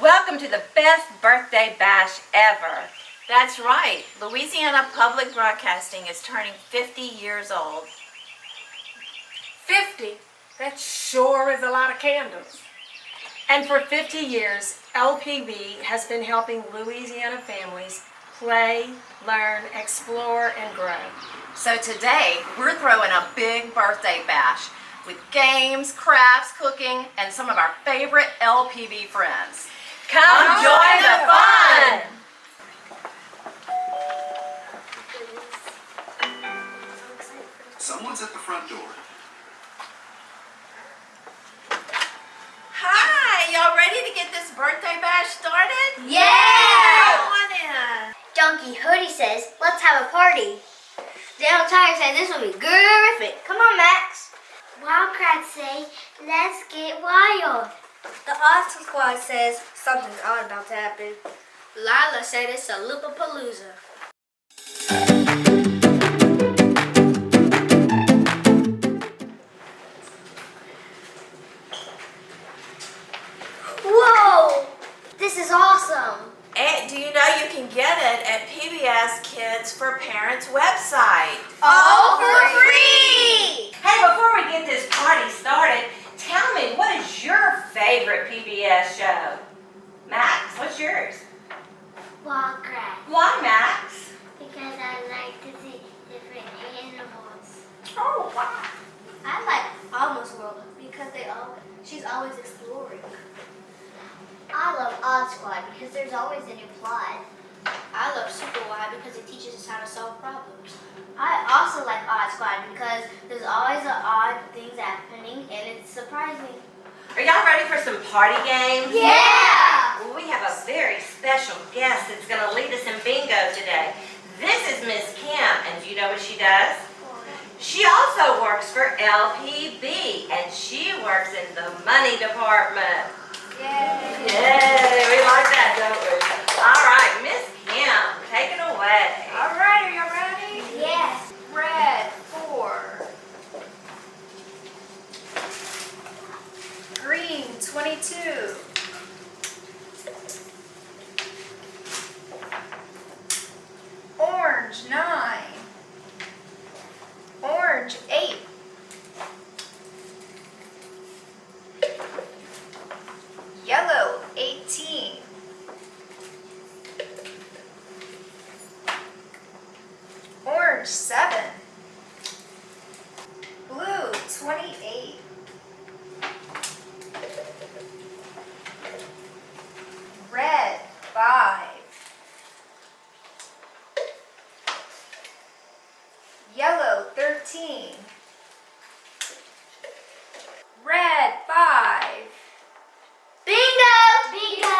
Welcome to the best birthday bash ever. That's right. Louisiana Public Broadcasting is turning 50 years old. 50? That sure is a lot of candles. And for 50 years, LPB has been helping Louisiana families play, learn, explore, and grow. So today, we're throwing a big birthday bash with games, crafts, cooking, and some of our favorite LPB friends. Come join the fun! Someone's at the front door. Hi, y'all ready to get this birthday bash started? Yeah! Come on in. Donkey Hoodie says, let's have a party. Dale Tiger said this will be terrific. Come on, Max. Wildcats say, let's get wild. The Oscar Squad says, something's odd about to happen. Lila said it's a loopapalooza. Whoa! This is awesome. And do you know you can get it at PBS KIDS for Parents website? All for free! Hey, before we get this party started, tell me, what is your favorite PBS show? Max, what's yours? Wildcats. Why, Max? Because I like to see different animals. Oh, wow. I like Almost World because she's always exploring. I love Odd Squad because there's always a new plot. I love Super Why because it teaches us how to solve problems. I also like Odd Squad because there's always odd things happening and it's surprising. Are y'all ready for some party games? Yeah! Well, we have a very special guest that's going to lead us in bingo today. This is Miss Kim, and do you know what she does? She also works for LPB, and she works in the money department. Yay! Yay, we like that, don't we? All right, Miss Kim, take it away. All right, are y'all ready? Yes. Red, 4. Green, 22. Orange, 9. Orange, 8. Yellow, 18. Orange, 7. Blue, 28. Red, 5. Yellow, 13. Red, 5. Bingo! Bingo!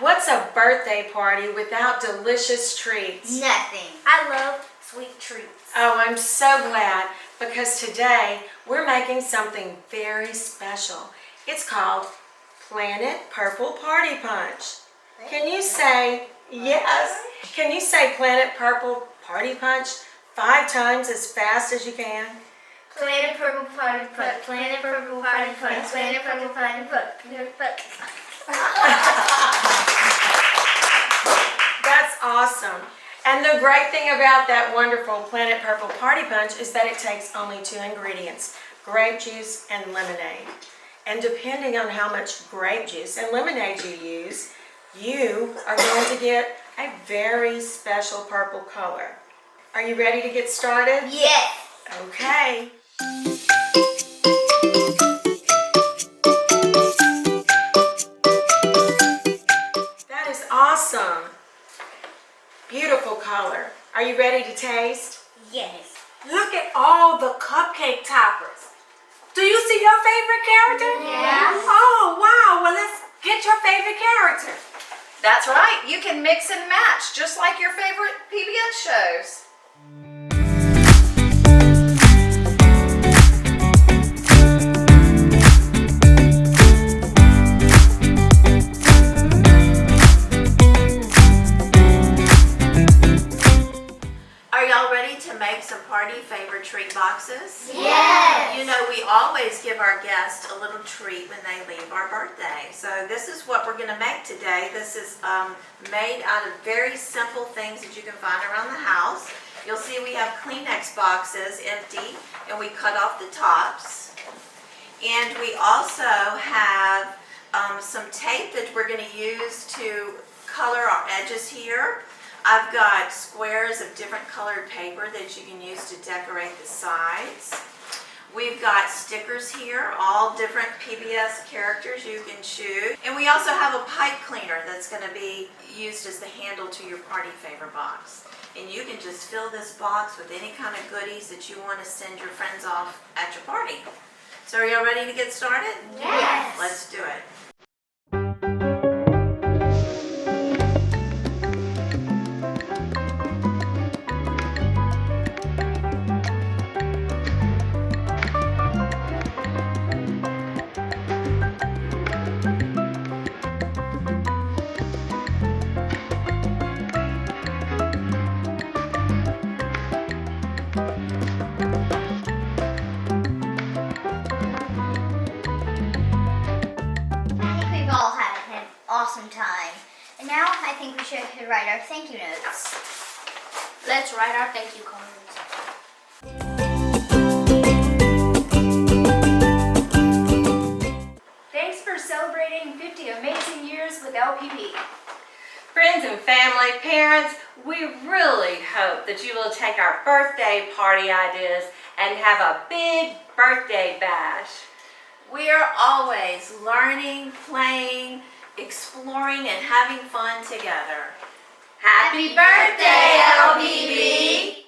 What's a birthday party without delicious treats? Nothing. I love sweet treats. Oh, I'm so glad because today we're making something very special. It's called Planet Purple Party Punch. Can you say yes? Can you say Planet Purple Party Punch 5 times as fast as you can? Planet Purple Party Punch. Planet Purple Party Punch. Planet Purple Party Punch. That's awesome. And the great thing about that wonderful Planet Purple Party Punch is that it takes only 2 ingredients, grape juice and lemonade. And depending on how much grape juice and lemonade you use, you are going to get a very special purple color. Are you ready to get started? Yes. Okay. That is awesome. Beautiful color. Are you ready to taste? Yes. Look at all the cupcake toppers. Do you see your favorite character? Yes. Oh, wow. Well, let's get your favorite character. That's right. You can mix and match just like your favorite PBS shows. Are y'all ready ready to make some party favorite treat boxes? Yes. You know, we always give our guests a little treat when they leave our birthday. So this is what we're going to make today. This is made out of very simple things that you can find around the house. You'll see we have Kleenex boxes empty, and we cut off the tops. And we also have some tape that we're going to use to color our edges here. I've got squares of different colored paper that you can use to decorate the sides. We've got stickers here, all different PBS characters you can choose. And we also have a pipe cleaner that's going to be used as the handle to your party favor box. And you can just fill this box with any kind of goodies that you want to send your friends off at your party. So are y'all ready to get started? Yes. Let's do it. We've all had an awesome time. And now I think we should write our thank you notes. Let's write our thank you cards. Thanks for celebrating 50 amazing years with LPB. Friends and family, parents, we really hope that you will take our birthday party ideas and have a big birthday bash. We are always learning, playing, exploring, and having fun together. Happy birthday, LPB!